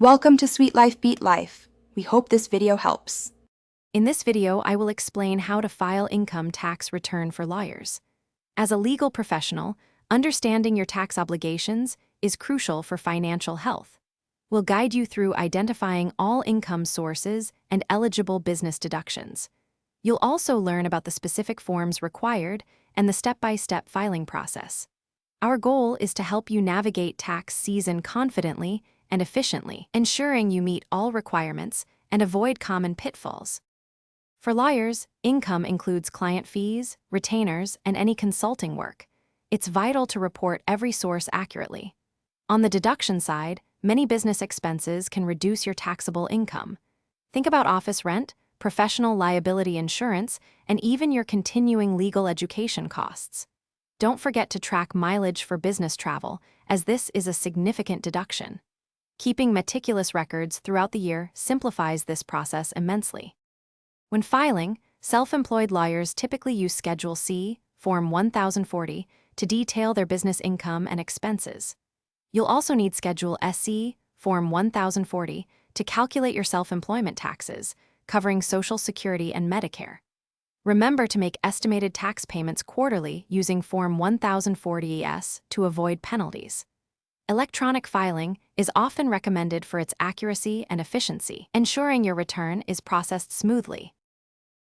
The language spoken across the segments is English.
Welcome to Sweet Life Beat Life. We hope this video helps. In this video, I will explain how to file income tax return for lawyers. As a legal professional, understanding your tax obligations is crucial for financial health. We'll guide you through identifying all income sources and eligible business deductions. You'll also learn about the specific forms required and the step-by-step filing process. Our goal is to help you navigate tax season confidently and efficiently, ensuring you meet all requirements and avoid common pitfalls. For lawyers, income includes client fees, retainers, and any consulting work. It's vital to report every source accurately. On the deduction side, many business expenses can reduce your taxable income. Think about office rent, professional liability insurance, and even your continuing legal education costs. Don't forget to track mileage for business travel, as this is a significant deduction. Keeping meticulous records throughout the year simplifies this process immensely. When filing, self-employed lawyers typically use Schedule C, Form 1040, to detail their business income and expenses. You'll also need Schedule SC, Form 1040, to calculate your self-employment taxes, covering Social Security and Medicare. Remember to make estimated tax payments quarterly using Form 1040-ES to avoid penalties. Electronic filing is often recommended for its accuracy and efficiency, ensuring your return is processed smoothly.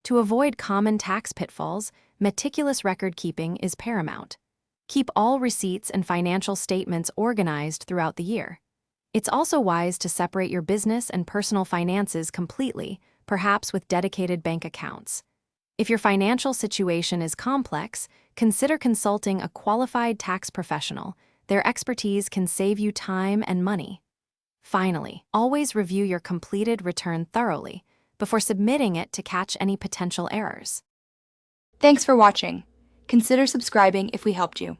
To avoid common tax pitfalls, meticulous record-keeping is paramount. Keep all receipts and financial statements organized throughout the year. It's also wise to separate your business and personal finances completely, perhaps with dedicated bank accounts. If your financial situation is complex, consider consulting a qualified tax professional. Their expertise can save you time and money. Finally, always review your completed return thoroughly before submitting it to catch any potential errors. Thanks for watching. Consider subscribing if we helped you.